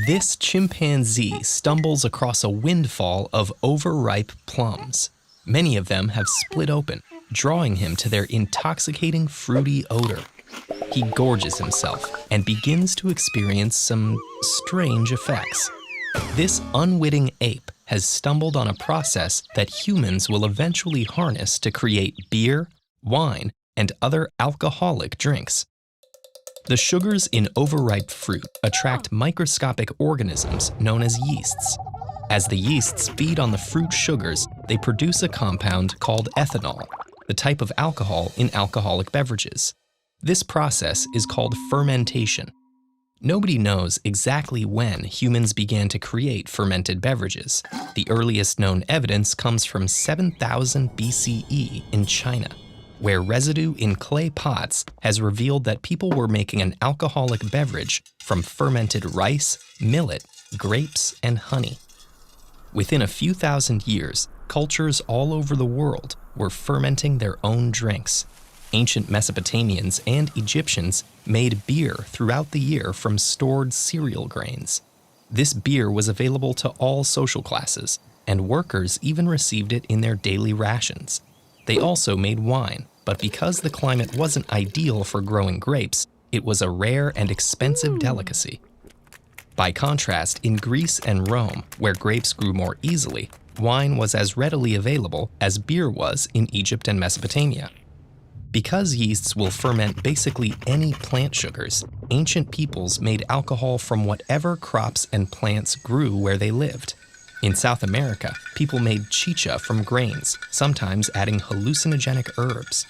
This chimpanzee stumbles across a windfall of overripe plums. Many of them have split open, drawing him to their intoxicating fruity odor. He gorges himself and begins to experience some strange effects. This unwitting ape has stumbled on a process that humans will eventually harness to create beer, wine, and other alcoholic drinks. The sugars in overripe fruit attract microscopic organisms known as yeasts. As the yeasts feed on the fruit sugars, they produce a compound called ethanol, the type of alcohol in alcoholic beverages. This process is called fermentation. Nobody knows exactly when humans began to create fermented beverages. The earliest known evidence comes from 7000 BCE in China, where residue in clay pots has revealed that people were making an alcoholic beverage from fermented rice, millet, grapes, and honey. Within a few thousand years, cultures all over the world were fermenting their own drinks. Ancient Mesopotamians and Egyptians made beer throughout the year from stored cereal grains. This beer was available to all social classes, and workers even received it in their daily rations. They also made wine, but because the climate wasn't ideal for growing grapes, it was a rare and expensive delicacy. By contrast, in Greece and Rome, where grapes grew more easily, wine was as readily available as beer was in Egypt and Mesopotamia. Because yeasts will ferment basically any plant sugars, ancient peoples made alcohol from whatever crops and plants grew where they lived. In South America, people made chicha from grains, sometimes adding hallucinogenic herbs.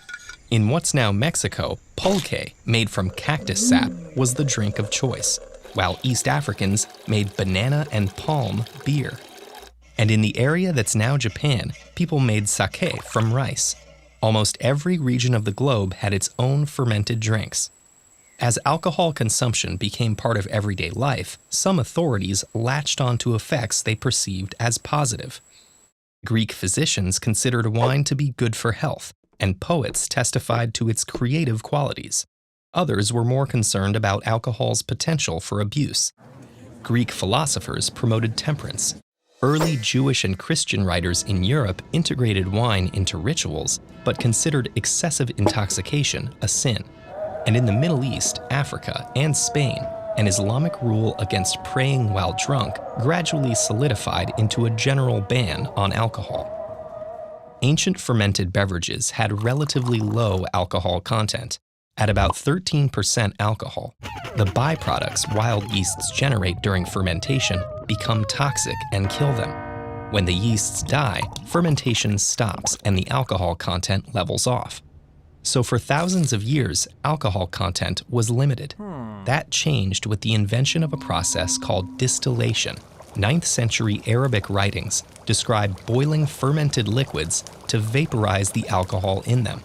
In what's now Mexico, pulque, made from cactus sap, was the drink of choice, while East Africans made banana and palm beer. And in the area that's now Japan, people made sake from rice. Almost every region of the globe had its own fermented drinks. As alcohol consumption became part of everyday life, some authorities latched onto effects they perceived as positive. Greek physicians considered wine to be good for health, and poets testified to its creative qualities. Others were more concerned about alcohol's potential for abuse. Greek philosophers promoted temperance. Early Jewish and Christian writers in Europe integrated wine into rituals, but considered excessive intoxication a sin. And in the Middle East, Africa, and Spain, an Islamic rule against praying while drunk gradually solidified into a general ban on alcohol. Ancient fermented beverages had relatively low alcohol content, at about 13% alcohol. The byproducts wild yeasts generate during fermentation become toxic and kill them. When the yeasts die, fermentation stops and the alcohol content levels off. So for thousands of years, alcohol content was limited. That changed with the invention of a process called distillation. 9th century Arabic writings describe boiling fermented liquids to vaporize the alcohol in them.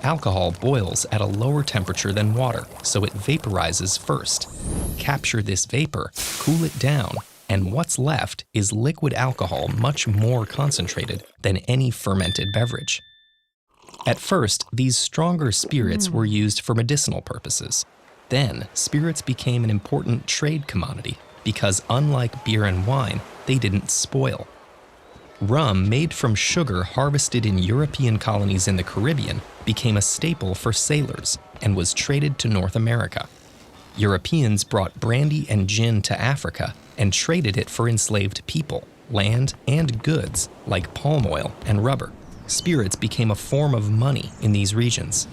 Alcohol boils at a lower temperature than water, so it vaporizes first. Capture this vapor, cool it down, and what's left is liquid alcohol much more concentrated than any fermented beverage. At first, these stronger spirits were used for medicinal purposes. Then, spirits became an important trade commodity because unlike beer and wine, they didn't spoil. Rum made from sugar harvested in European colonies in the Caribbean became a staple for sailors and was traded to North America. Europeans brought brandy and gin to Africa and traded it for enslaved people, land, and goods like palm oil and rubber. Spirits became a form of money in these regions.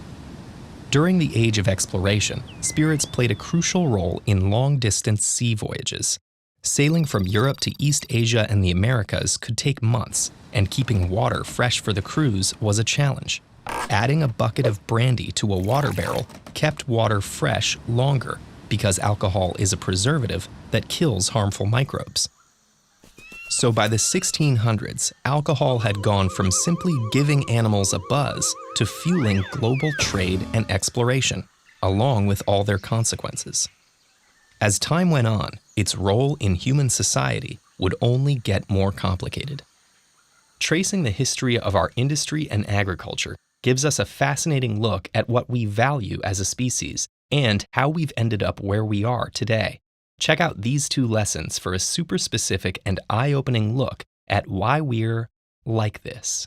During the Age of Exploration, spirits played a crucial role in long-distance sea voyages. Sailing from Europe to East Asia and the Americas could take months, and keeping water fresh for the crews was a challenge. Adding a bucket of brandy to a water barrel kept water fresh longer because alcohol is a preservative that kills harmful microbes. So by the 1600s, alcohol had gone from simply giving animals a buzz to fueling global trade and exploration, along with all their consequences. As time went on, its role in human society would only get more complicated. Tracing the history of our industry and agriculture gives us a fascinating look at what we value as a species and how we've ended up where we are today. Check out these 2 lessons for a super specific and eye-opening look at why we're like this.